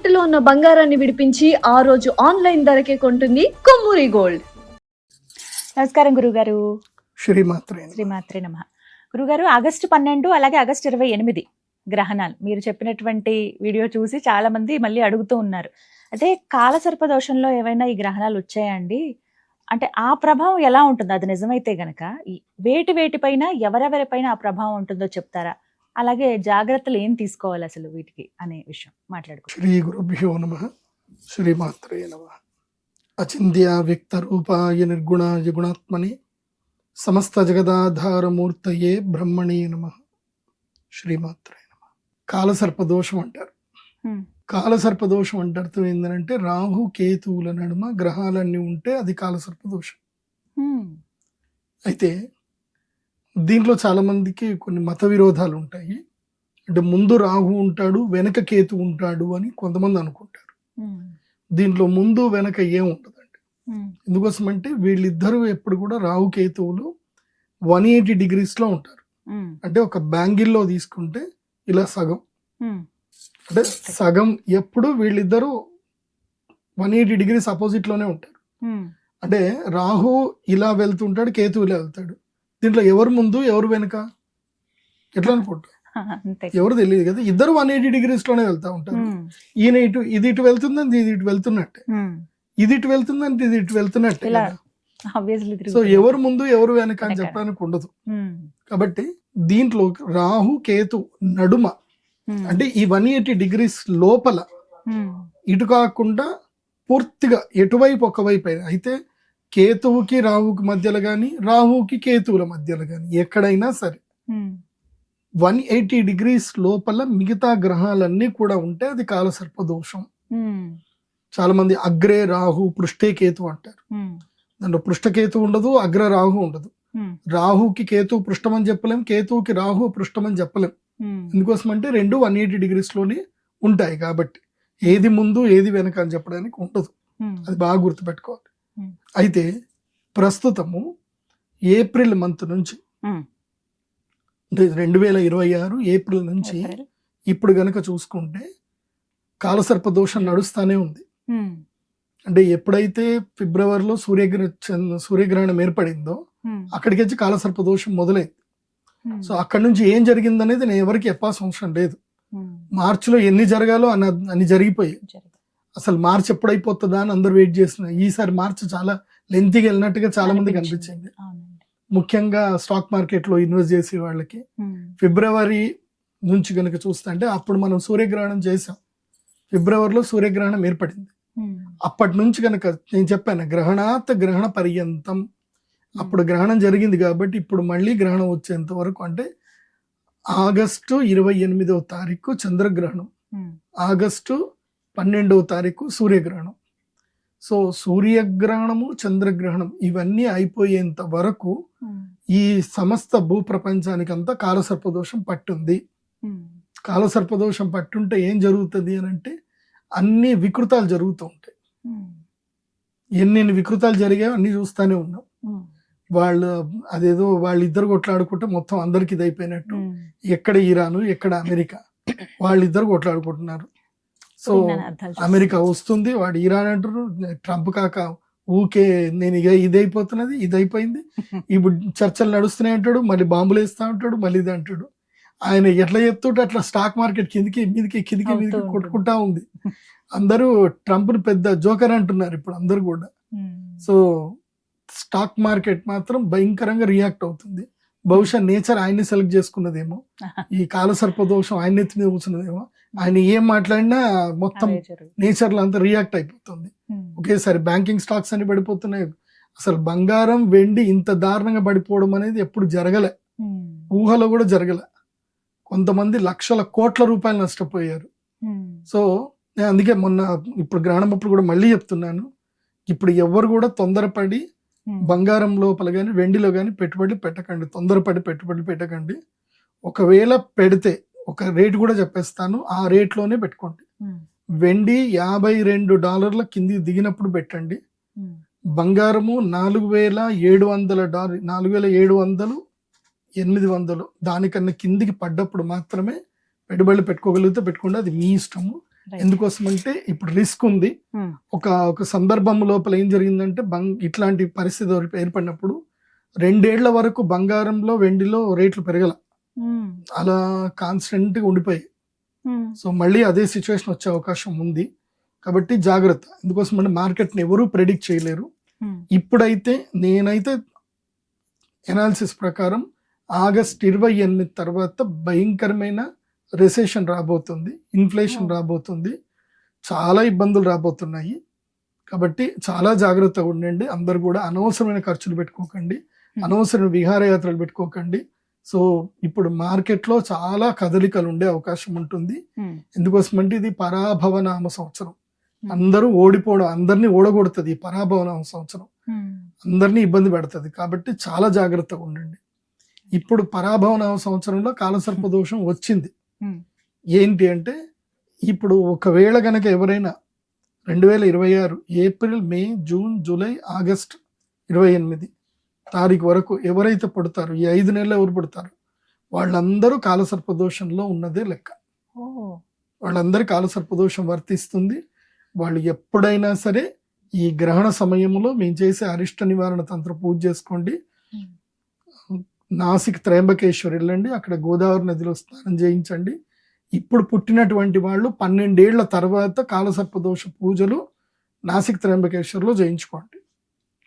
తాకట్టులో ఉన్న బంగారాన్ని విడిపించి ఆ రోజు ఆన్లైన్ ధరకే కొంటుంది కొమ్మూరి గోల్డ్. నమస్కారం గురుగారు. శ్రీమాత్రే నమః. గురుగారు, ఆగస్టు 12 అలాగే ఆగస్టు 28 గ్రహణాలు మీరు చెప్పినటువంటి వీడియో చూసి చాలా మంది మళ్ళీ అడుగుతూ ఉన్నారు. అంటే కాలసర్ప దోషంలో ఏవైనా ఈ గ్రహణాలు వచ్చాయండి? అంటే ఆ ప్రభావం ఎలా ఉంటుంది? అది నిజమైతే గనక వేటిపైన ఎవరెవరిపైన ఆ ప్రభావం ఉంటుందో చెప్తారా? అలాగే జాగ్రత్తలు ఏం తీసుకోవాలి అసలు వీటికి అనే విషయం మాట్లాడుకుంటాం. శ్రీ గురుభ్యో నమః. శ్రీమాత్రే నమః. అచింత్య వ్యక్త రూపాయ నిర్గుణాయ గుణాత్మని సమస్త జగదాధారమూర్తయే బ్రహ్మణే నమః. శ్రీమాత్రే నమః. కాలసర్పదోషం అంటారు. కాలసర్పదోషం అంటే అర్థం ఏంటంటే రాహు కేతువుల నడుమ గ్రహాలన్నీ ఉంటే అది కాలసర్పదోషం. అయితే దీంట్లో చాలా మందికి కొన్ని మత విరోధాలు ఉంటాయి. అంటే ముందు రాహు ఉంటాడు, వెనక కేతు ఉంటాడు అని కొంతమంది అనుకుంటారు. దీంట్లో ముందు వెనక ఏం ఉండదండి. ఎందుకోసం అంటే వీళ్ళిద్దరూ ఎప్పుడు కూడా రాహు కేతువులు 180 degrees ఉంటారు. అంటే ఒక బ్యాంగిల్లో తీసుకుంటే ఇలా సగం, అంటే సగం ఎప్పుడు వీళ్ళిద్దరూ 180 degrees అపోజిట్ లోనే ఉంటారు. అంటే రాహు ఇలా వెళ్తుంటాడు, కేతు ఇలా వెళ్తాడు. దీంట్లో ఎవరు ముందు ఎవరు వెనుక ఎట్లా అనుకుంటారు? ఎవరు తెలియదు కదా. ఇద్దరు 180 degrees లోనే వెళ్తా ఉంటారు. ఈయన ఇది ఇటు వెళ్తుందని ఇది ఇటు వెళ్తున్నట్టే, ఇది ఇటు వెళ్తుందని ఇది ఇటు వెళ్తున్నట్టే. సో ఎవరు ముందు ఎవరు వెనక అని చెప్పడానికి ఉండదు. కాబట్టి దీంట్లో రాహు కేతు నడుమ అంటే ఈ 180 degrees లోపల ఇటు కాకుండా పూర్తిగా ఎటువైపు ఒకవైపు అయితే కేతువుకి రాహుకి మధ్యలో గాని రాహుకి కేతువుల మధ్యలో గాని ఎక్కడైనా సరే 180 degrees లోపల మిగతా గ్రహాలన్నీ కూడా ఉంటే అది కాలసర్ప దోషం. చాలా మంది అగ్రే రాహు పృష్ఠే కేతు అంటారు. దాంట్లో పృష్ఠకేతు ఉండదు, అగ్ర రాహు ఉండదు. రాహుకి కేతు పృష్ఠం అని చెప్పలేం, కేతువుకి రాహు పృష్ఠం అని చెప్పలేం. ఎందుకోసం అంటే రెండు 180 degrees లోనే ఉంటాయి. కాబట్టి ఏది ముందు ఏది వెనక అని చెప్పడానికి ఉండదు. అది బాగా గుర్తుపెట్టుకోవాలి. అయితే ప్రస్తుతము ఏప్రిల్ మంత్ నుంచి 2026 ఏప్రిల్ నుంచి ఇప్పుడు గనక చూసుకుంటే కాలసర్ప దోషం నడుస్తానే ఉంది. అంటే ఎప్పుడైతే ఫిబ్రవరిలో సూర్యగ్రహణం ఏర్పడిందో అక్కడికి వచ్చి కాలసర్ప దోషం మొదలైంది. సో అక్కడి నుంచి ఏం జరిగిందనేది నేను ఎవరికి చెప్పాల్సిన అవసరం లేదు. మార్చిలో ఎన్ని జరగాలో అన్ని జరిగిపోయాయి. అసలు మార్చి ఎప్పుడైపోతుందా అని అందరు వెయిట్ చేస్తున్నారు. ఈసారి మార్చి చాలా లెంతీగా వెళ్ళినట్టుగా చాలా మందికి అనిపించింది. ముఖ్యంగా స్టాక్ మార్కెట్ లో ఇన్వెస్ట్ చేసే వాళ్ళకి. ఫిబ్రవరి నుంచి కనుక చూస్తే అంటే అప్పుడు మనం సూర్యగ్రహణం చేసాం. ఫిబ్రవరిలో సూర్యగ్రహణం ఏర్పడింది. అప్పటి నుంచి కనుక నేను చెప్పాను గ్రహణాత్ గ్రహణ పర్యంతం, అప్పుడు గ్రహణం జరిగింది కాబట్టి ఇప్పుడు మళ్ళీ గ్రహణం వచ్చేంత వరకు అంటే ఆగస్టు 28వ తారీఖు చంద్రగ్రహణం, ఆగస్టు 12వ తారీఖు సూర్యగ్రహణం. సో సూర్యగ్రహణము చంద్రగ్రహణం ఇవన్నీ అయిపోయేంత వరకు ఈ సమస్త భూప్రపంచానికంతా కాలసర్పదోషం పట్టుంది. కాలసర్పదోషం పట్టుంటే ఏం జరుగుతుంది అని అంటే అన్ని వికృతాలు జరుగుతూ ఉంటాయి. ఎన్ని వికృతాలు జరిగాయో అన్ని చూస్తూనే ఉన్నాం. వాళ్ళిద్దరు కొట్లాడుకుంటే మొత్తం అందరికి ఇది అయిపోయినట్టు. ఎక్కడ ఇరాను ఎక్కడ అమెరికా, వాళ్ళిద్దరు కొట్లాడుకుంటున్నారు. సో అమెరికా వస్తుంది, వాడు ఇరాన్ అంటారు. ట్రంప్ కాక ఊకే నేను ఇక ఇది అయిపోతున్నది, ఇది అయిపోయింది, ఇప్పుడు చర్చలు నడుస్తున్నాయి అంటాడు, మళ్ళీ బాంబులు వేస్తా ఉంటాడు, మళ్ళీ ఇది అంటాడు. ఆయన ఎట్లా చెప్తుంటే అట్లా స్టాక్ మార్కెట్ కిందికి మీదికి కొట్టుకుంటా ఉంది. అందరూ ట్రంప్ ని పెద్ద జోకర్ అంటున్నారు ఇప్పుడు అందరు కూడా. సో స్టాక్ మార్కెట్ మాత్రం భయంకరంగా రియాక్ట్ అవుతుంది. బహుశా నేచర్ ఆయన్ని సెలెక్ట్ చేసుకున్నదేమో, ఈ కాలసర్ప దోషం ఆయన ఎత్తి మీద కూర్చున్నదేమో. ఆయన ఏం మాట్లాడినా మొత్తం నేచర్ లో అంతా రియాక్ట్ అయిపోతుంది. ఒకేసారి బ్యాంకింగ్ స్టాక్స్ అన్ని పడిపోతున్నాయి. అసలు బంగారం వెండి ఇంత దారుణంగా పడిపోవడం అనేది ఎప్పుడు జరగలే, ఊహలో కూడా జరగలే. కొంతమంది లక్షల కోట్ల రూపాయలు నష్టపోయారు. సో నేను అందుకే ఇప్పుడు గ్రహణం అప్పుడు కూడా మళ్ళీ చెప్తున్నాను, ఇప్పుడు ఎవరు కూడా తొందరపడి బంగారం లోపల కానీ వెండిలో కానీ పెట్టుబడులు పెట్టకండి. తొందరపడి పెట్టుబడులు పెట్టకండి. ఒకవేళ పెడితే ఒక రేటు కూడా చెప్పేస్తాను, ఆ రేట్లోనే పెట్టుకోండి. వెండి $52 కింది దిగినప్పుడు పెట్టండి. బంగారము $4,700 $4,700 800 దానికన్నా కిందికి పడ్డప్పుడు మాత్రమే పెట్టుబడులు పెట్టుకోగలిగితే పెట్టుకోండి, అది మీ ఇష్టము. ఎందుకోసం అంటే ఇప్పుడు రిస్క్ ఉంది. ఒక సందర్భం లోపల ఏం జరిగిందంటే ఇట్లాంటి పరిస్థితి ఏర్పడినప్పుడు 2 ఏళ్ల వరకు బంగారంలో వెండిలో రేట్లు పెరగల, అలా కాన్స్టెంట్ గా ఉండిపోయాయి. సో మళ్ళీ అదే సిచ్యువేషన్ వచ్చే అవకాశం ఉంది కాబట్టి జాగ్రత్త. ఎందుకోసం అంటే మార్కెట్ ని ఎవరు ప్రెడిక్ట్ చేయలేరు. ఇప్పుడైతే నేనైతే ఎనాలిసిస్ ప్రకారం ఆగస్ట్ 28 తర్వాత భయంకరమైన రిసెషన్ రాబోతుంది, ఇన్ఫ్లేషన్ రాబోతుంది, చాలా ఇబ్బందులు రాబోతున్నాయి. కాబట్టి చాలా జాగ్రత్తగా ఉండండి. అందరు కూడా అనవసరమైన ఖర్చులు పెట్టుకోకండి, అనవసరమైన విహారయాత్రలు పెట్టుకోకండి. సో ఇప్పుడు మార్కెట్లో చాలా కదలికలు ఉండే అవకాశం ఉంటుంది. ఎందుకోసం అంటే ఇది పరాభవనామ సంవత్సరం. అందరూ ఓడిపోవడం, అందరినీ ఓడగొడుతుంది. పరాభవనామ సంవత్సరం అందరినీ ఇబ్బంది పెడుతుంది. కాబట్టి చాలా జాగ్రత్తగా ఉండండి. ఇప్పుడు పరాభవనామ సంవత్సరంలో కాలసర్ప దోషం వచ్చింది. ఏంటి అంటే ఇప్పుడు ఒకవేళ గనక ఎవరైనా 2026 ఏప్రిల్, మే, జూన్, జూలై, ఆగస్ట్ 28 తారీఖు వరకు ఎవరైతే పుడతారో, ఈ 5 నెలలు ఎవరు పుడతారో వాళ్ళందరూ కాలసర్పదోషంలో ఉన్నదే లెక్క. వాళ్ళందరి కాలసర్పదోషం వర్తిస్తుంది. వాళ్ళు ఎప్పుడైనా సరే ఈ గ్రహణ సమయంలో మేము చేసే అరిష్ట నివారణ తంత్ర పూజ చేసుకోండి. నాసిక్ త్రయంబకేశ్వర్ వెళ్ళండి, అక్కడ గోదావరి నదిలో స్నానం చేయించండి. ఇప్పుడు పుట్టినటువంటి వాళ్ళు 12 ఏళ్ల తర్వాత కాలసర్పదోష పూజలు నాసిక్ త్రయంబకేశ్వర్లో చేయించుకోండి.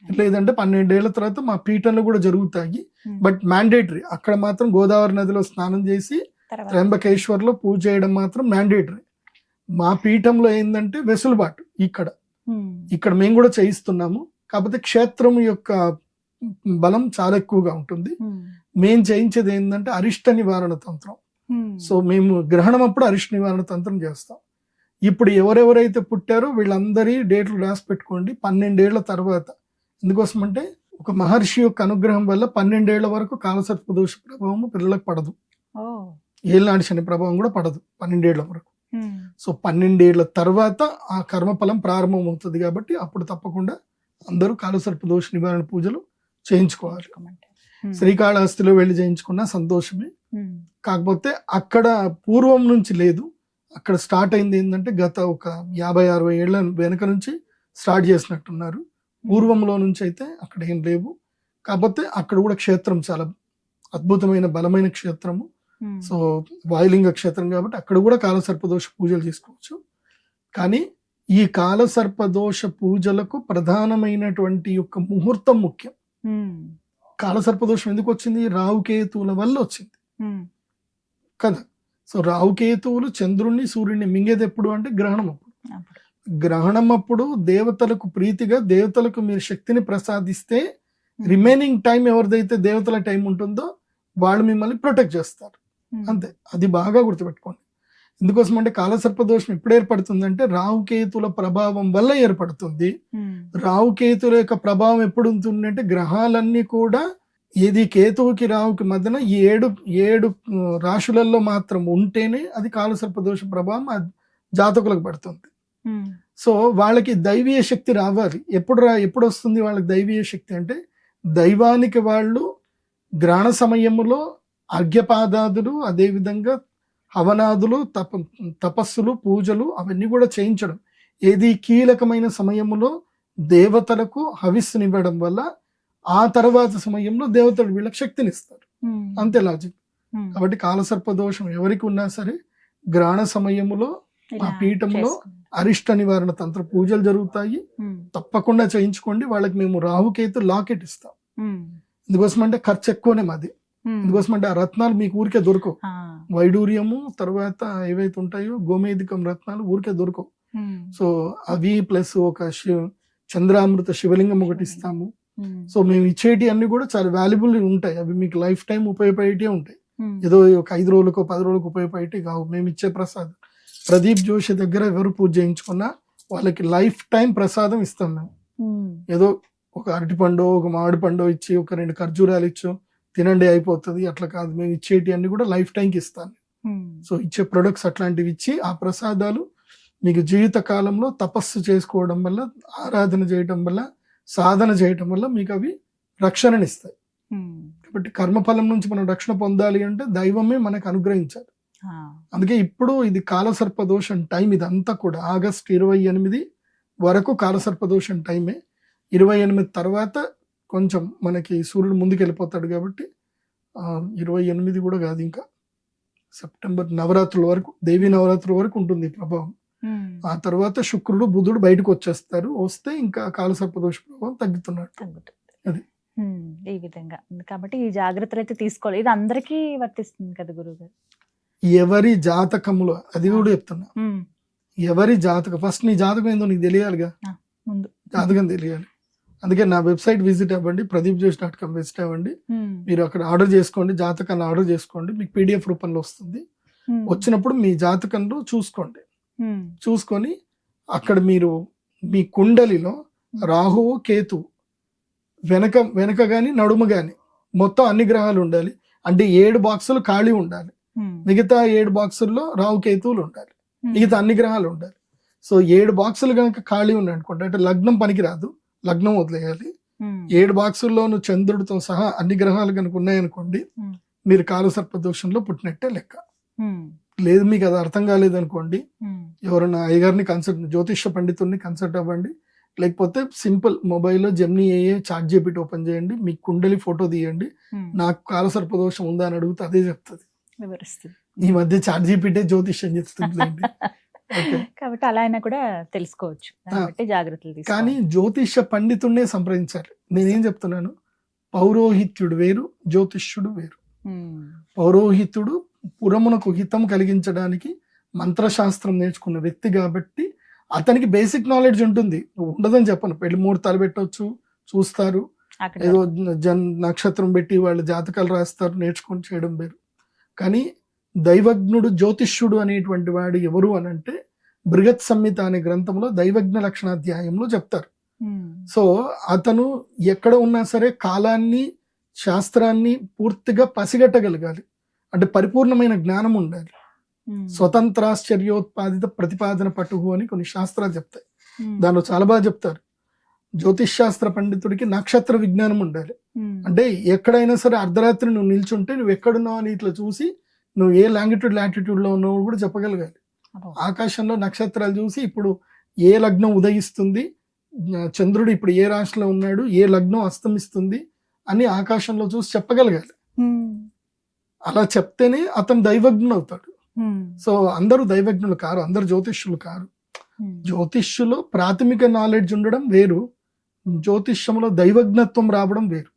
లేదంటే 12 ఏళ్ల తర్వాత మా పీఠంలో కూడా జరుగుతాయి, బట్ మ్యాండేటరీ. అక్కడ మాత్రం గోదావరి నదిలో స్నానం చేసి త్రయంబకేశ్వర్లో పూజ చేయడం మాత్రం మ్యాండేటరీ. మా పీఠంలో ఏంటంటే వెసులుబాటు, ఇక్కడ మేము కూడా చేయిస్తున్నాము. కాకపోతే క్షేత్రం యొక్క బలం చాలా ఎక్కువగా ఉంటుంది. మేం చేయించేది ఏంటంటే అరిష్ట నివారణ తంత్రం. సో మేము గ్రహణం అప్పుడు అరిష్ట నివారణ తంత్రం చేస్తాం. ఇప్పుడు ఎవరెవరైతే పుట్టారో వీళ్ళందరి డేట్లు రాసి పెట్టుకోండి. 12 ఏళ్ల తర్వాత. ఎందుకోసం అంటే ఒక మహర్షి యొక్క అనుగ్రహం వల్ల 12 ఏళ్ల వరకు కాలసర్పదోష ప్రభావం పిల్లలకు పడదు, ఏళ్ళనాటి శని ప్రభావం కూడా పడదు 12 ఏళ్ల వరకు. సో 12 ఏళ్ల తర్వాత ఆ కర్మఫలం ప్రారంభం అవుతుంది. కాబట్టి అప్పుడు తప్పకుండా అందరూ కాలసర్పదోష నివారణ పూజలు చేయించుకోవాలి. శ్రీకాళహస్తిలో వెళ్ళి చేయించుకున్నా సంతోషమే. కాకపోతే అక్కడ పూర్వం నుంచి లేదు, అక్కడ స్టార్ట్ అయింది ఏంటంటే గత ఒక 50-60 ఏళ్ల వెనక నుంచి స్టార్ట్ చేసినట్టున్నారు. పూర్వంలో నుంచి అయితే అక్కడ ఏం లేవు. కాకపోతే అక్కడ కూడా క్షేత్రం చాలా అద్భుతమైన బలమైన క్షేత్రము. సో వాయులింగ క్షేత్రం కాబట్టి అక్కడ కూడా కాలసర్పదోష పూజలు చేసుకోవచ్చు. కానీ ఈ కాలసర్పదోష పూజలకు ప్రధానమైనటువంటి యొక్క ముహూర్తం ముఖ్యం. కాలసర్పదోషం ఎందుకు వచ్చింది? రావుకేతువుల వల్ల వచ్చింది కదా. సో రావుకేతువులు చంద్రుణ్ణి సూర్యుడిని మింగేది ఎప్పుడు అంటే గ్రహణం అప్పుడు. గ్రహణం అప్పుడు దేవతలకు ప్రీతిగా దేవతలకు మీరు శక్తిని ప్రసాదిస్తే రిమైనింగ్ టైం ఎవరిదైతే దేవతల టైం ఉంటుందో వాళ్ళు మిమ్మల్ని ప్రొటెక్ట్ చేస్తారు. అంతే, అది బాగా గుర్తుపెట్టుకోండి. ఎందుకోసం అంటే కాలసర్పదోషం ఎప్పుడు ఏర్పడుతుందంటే రావుకేతుల ప్రభావం వల్ల ఏర్పడుతుంది. రావుకేతుల యొక్క ప్రభావం ఎప్పుడు ఉంటుంది అంటే గ్రహాలన్నీ కూడా ఏది కేతువుకి రావుకి మధ్యన 7 రాశులలో మాత్రం ఉంటేనే అది కాలసర్పదోష ప్రభావం జాతకులకు పడుతుంది. సో వాళ్ళకి దైవీయ శక్తి రావాలి. ఎప్పుడు వస్తుంది వాళ్ళకి దైవీయ శక్తి అంటే దైవానికి వాళ్ళు గ్రహణ సమయంలో అర్ఘ్యపాదాదులు, అదేవిధంగా హవనాదులు, తపస్సులు, పూజలు అవన్నీ కూడా చేయించడం. ఏది కీలకమైన సమయంలో దేవతలకు హవిస్సునివ్వడం వల్ల ఆ తర్వాత సమయంలో దేవతలు వీళ్ళకి శక్తినిస్తారు. అంతే లాజిక్. కాబట్టి కాలసర్పదోషం ఎవరికి ఉన్నా సరే గ్రహణ సమయంలో ఆ పీఠంలో అరిష్ట నివారణ తంత్ర పూజలు జరుగుతాయి. తప్పకుండా చేయించుకోండి. వాళ్ళకి మేము రాహుకేతు లాకెట్ ఇస్తాం. ఎందుకోసం అంటే ఖర్చు ఎక్కువనే మాది. ఎందుకోసం అంటే ఆ రత్నాలు మీకు ఊరికే దొరకవు. వైడూర్యము తర్వాత ఏవైతే ఉంటాయో గోమేధికం రత్నాలు ఊరికే దొరకవు. సో అవి ప్లస్ ఒక చంద్రామృత శివలింగం ఒకటి ఇస్తాము. సో మేము ఇచ్చేటి అన్ని కూడా చాలా వాల్యుబుల్ ఉంటాయి. అవి మీకు లైఫ్ టైం ఉపయోగపడేటే ఉంటాయి. ఏదో ఒక 5 రోజులకు 10 రోజులకు ఉపయోగపడేటి కావు. మేము ఇచ్చే ప్రసాదం ప్రదీప్ జోషి దగ్గర ఎవరు పూజ చేయించుకున్నా వాళ్ళకి లైఫ్ టైం ప్రసాదం ఇస్తాం మేము. ఏదో ఒక అరటిపండు ఒక మామిడి పండు ఇచ్చి ఒక 2 ఖర్జూరాలు ఇచ్చు తినండి అయిపోతుంది అట్లా కాదు. మేము ఇచ్చేటి అన్ని కూడా లైఫ్ టైంకి ఇస్తాను. సో ఇచ్చే ప్రొడక్ట్స్ అట్లాంటివి ఇచ్చి ఆ ప్రసాదాలు మీకు జీవిత కాలంలో తపస్సు చేసుకోవడం వల్ల, ఆరాధన చేయడం వల్ల, సాధన చేయటం వల్ల మీకు అవి రక్షణనిస్తాయి. కాబట్టి కర్మఫలం నుంచి మనం రక్షణ పొందాలి అంటే దైవమే మనకు అనుగ్రహించాలి. అందుకే ఇప్పుడు ఇది కాలసర్పదోషం టైం, ఇదంతా కూడా ఆగస్ట్ 28 వరకు కాలసర్పదోషం టైమే. 28 తర్వాత కొంచెం మనకి సూర్యుడు ముందుకు వెళ్ళిపోతాడు కాబట్టి 28 కూడా కాదు, ఇంకా సెప్టెంబర్ నవరాత్రుల వరకు, దేవీ నవరాత్రుల వరకు ఉంటుంది ఈ ప్రభావం. ఆ తర్వాత శుక్రుడు బుధుడు బయటకు వచ్చేస్తారు, వస్తే ఇంకా కాలసర్పదోష ప్రభావం తగ్గుతున్నట్టు. అది ఈ విధంగా కాబట్టి ఈ జాగ్రత్తలు అయితే తీసుకోవాలి. ఇది అందరికీ వర్తిస్తుంది కదా గురువు గారు? ఎవరి జాతకములో, అది కూడా చెప్తున్నా, ఎవరి జాతకం ఫస్ట్ నీ జాతకం ఏందో నీకు తెలియాలిగా, ముందు జాతకం తెలియాలి. అందుకే నా వెబ్సైట్ విజిట్ అవ్వండి, pradeepjoshi.com విజిట్ అవ్వండి. మీరు అక్కడ ఆర్డర్ చేసుకోండి, జాతకాన్ని ఆర్డర్ చేసుకోండి, మీకు PDF రూపంలో వస్తుంది. వచ్చినప్పుడు మీ జాతకంలో చూసుకోండి, చూసుకొని అక్కడ మీరు మీ కుండలిలో రాహువు కేతువు వెనక గాని నడుము గాని మొత్తం అన్ని గ్రహాలు ఉండాలి. అంటే 7 బాక్సులు ఖాళీ ఉండాలి, మిగతా 7 బాక్సుల్లో రాహు కేతువులు ఉండాలి, మిగతా అన్ని గ్రహాలు ఉండాలి. సో 7 బాక్సులు కనుక ఖాళీ ఉన్నాయి అనుకోండి, అంటే లగ్నం పనికిరాదు, లగ్నం వదిలేయాలి. 7 బాక్సుల్లోనూ చంద్రుడితో సహా అన్ని గ్రహాలు కనుక ఉన్నాయనుకోండి, మీరు కాలసర్ప దోషంలో పుట్టినట్టే లెక్క. లేదు మీకు అది అర్థం కాలేదు అనుకోండి, ఎవరైనా అయ్యగారిని జ్యోతిష్య పండితుల్ని కన్సల్ట్ అవ్వండి. లేకపోతే సింపుల్ మొబైల్లో జెమినీ AI ChatGPT ఓపెన్ చేయండి, మీ కుండలి ఫోటో తీయండి, నాకు కాలసర్ప దోషం ఉందా అని అడిగితే అదే చెప్తుంది. ఈ మధ్య ChatGPT జ్యోతిష్యం చెప్తుంది. కాబట్టి అలా అయినా కూడా తెలుసుకోవచ్చు, జాగ్రత్తలు. కానీ జ్యోతిష్య పండితుడినే సంప్రదించాలి. నేనేం చెప్తున్నాను, పౌరోహిత్యుడు వేరు, జ్యోతిష్యుడు వేరు. పౌరోహితుడు పురమునకు హితం కలిగించడానికి మంత్రశాస్త్రం నేర్చుకున్న వ్యక్తి కాబట్టి అతనికి బేసిక్ నాలెడ్జ్ ఉంటుంది, ఉండదని చెప్పను. పెళ్లి ముహూర్తాలు పెట్టవచ్చు, చూస్తారు, ఏదో నక్షత్రం పెట్టి వాళ్ళు జాతకాలు రాస్తారు, నేర్చుకొని చేయడం వేరు. కానీ దైవజ్ఞుడు జ్యోతిష్యుడు అనేటువంటి వాడు ఎవరు అని అంటే బృహత్ సంహిత అనే గ్రంథంలో దైవజ్ఞ లక్షణాధ్యాయంలో చెప్తారు. సో అతను ఎక్కడ ఉన్నా సరే కాలాన్ని, శాస్త్రాన్ని పూర్తిగా పసిగట్టగలగాలి, అంటే పరిపూర్ణమైన జ్ఞానం ఉండాలి. స్వతంత్రాశ్చర్యోత్పాదిత ప్రతిపాదన పటువు అని కొన్ని శాస్త్రాలు చెప్తాయి, దానిలో చాలా బాగా చెప్తారు. జ్యోతిష్ శాస్త్ర పండితుడికి నక్షత్ర విజ్ఞానం ఉండాలి. అంటే ఎక్కడైనా సరే అర్ధరాత్రి నువ్వు నిల్చుంటే నువ్వు ఎక్కడున్నావు అని ఇట్లా చూసి నువ్వు ఏ లాంగిట్యూడ్ లాటిట్యూడ్ లో ఉన్నావు కూడా చెప్పగలగాలి. ఆకాశంలో నక్షత్రాలు చూసి ఇప్పుడు ఏ లగ్నం ఉదయిస్తుంది, చంద్రుడు ఇప్పుడు ఏ రాశిలో ఉన్నాడు, ఏ లగ్నం అస్తమిస్తుంది అని ఆకాశంలో చూసి చెప్పగలగాలి. అలా చెప్తేనే అతను దైవజ్ఞుడు అవుతాడు. సో అందరూ దైవజ్ఞులు కారు, అందరు జ్యోతిష్యులు కారు. జ్యోతిష్యులో ప్రాథమిక నాలెడ్జ్ ఉండడం వేరు, జ్యోతిష్యంలో దైవజ్ఞత్వం రావడం వేరు.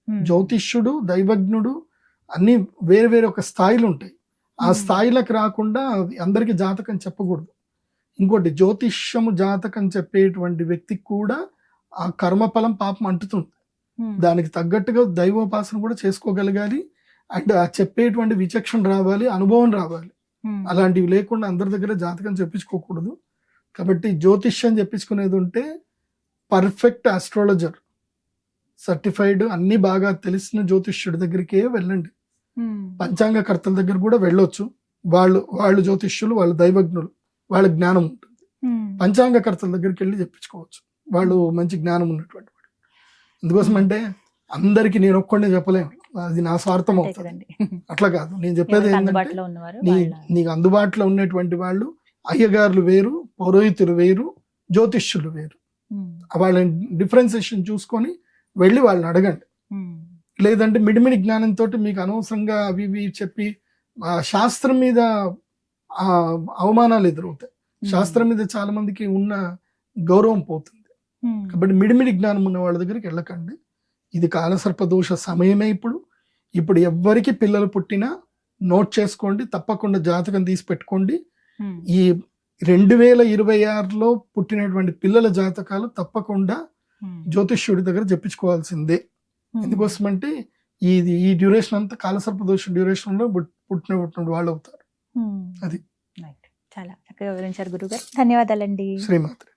జ్యోతిష్యుడు, దైవజ్ఞుడు అన్ని వేరు వేరే ఒక స్థాయిలు ఉంటాయి. ఆ స్థాయిలకు రాకుండా అందరికి జాతకం చెప్పకూడదు. ఇంకోటి, జ్యోతిష్యము జాతకం చెప్పేటువంటి వ్యక్తికి కూడా ఆ కర్మఫలం పాపం అంటుతుంది. దానికి తగ్గట్టుగా దైవోపాసన కూడా చేసుకోగలగాలి. అండ్ ఆ చెప్పేటువంటి విచక్షణ రావాలి, అనుభవం రావాలి. అలాంటివి లేకుండా అందరి దగ్గర జాతకం చెప్పించుకోకూడదు. కాబట్టి జ్యోతిష్యం చెప్పించుకునేది ఉంటే పర్ఫెక్ట్ ఆస్ట్రాలజర్, సర్టిఫైడ్, అన్ని బాగా తెలిసిన జ్యోతిష్యుడి దగ్గరికే వెళ్ళండి. పంచాంగకర్తల దగ్గర కూడా వెళ్ళొచ్చు. వాళ్ళు జ్యోతిష్యులు, వాళ్ళు దైవజ్ఞులు, వాళ్ళ జ్ఞానం ఉంటుంది. పంచాంగకర్తల దగ్గరికి వెళ్ళి చెప్పించుకోవచ్చు, వాళ్ళు మంచి జ్ఞానం ఉన్నటువంటి వాడు. అందుకోసం అంటే అందరికి నేను ఒక్కడే చెప్పలేను, అది నా స్వార్థం అవుతుంది. అట్లా కాదు, నేను చెప్పేది ఏంటంటే నీకు అందుబాటులో ఉన్నటువంటి వాళ్ళు, అయ్యగారులు వేరు, పౌరోహితులు వేరు, జ్యోతిష్యులు వేరు. వాళ్ళ డిఫరెన్సియేషన్ చూసుకొని వెళ్ళి వాళ్ళని అడగండి. లేదంటే మిడిమిడి జ్ఞానంతో మీకు అనవసరంగా అవి ఇవి చెప్పి శాస్త్రం మీద అవమానాలు ఎదురవుతాయి. శాస్త్రం మీద చాలా మందికి ఉన్న గౌరవం పోతుంది. కాబట్టి మిడిమిడి జ్ఞానం ఉన్న వాళ్ళ దగ్గరికి వెళ్ళకండి. ఇది కాలసర్ప దోష సమయమే. ఇప్పుడు ఎవ్వరికి పిల్లలు పుట్టినా నోట్ చేసుకోండి, తప్పకుండా జాతకం తీసి పెట్టుకోండి. ఈ 2026లో పుట్టినటువంటి పిల్లల జాతకాలు తప్పకుండా జ్యోతిష్యుడి దగ్గర చెప్పించుకోవాల్సిందే. ఎందుకోసమంటే ఈ డ్యూరేషన్ అంతా కాలసర్ప దోష డ్యూరేషన్ లో పుట్టిన వాళ్ళు అవుతారు. అది చాలా చక్కగా వివరించారు గురుగారు. ధన్యవాదాలండి. శ్రీమాత్రే.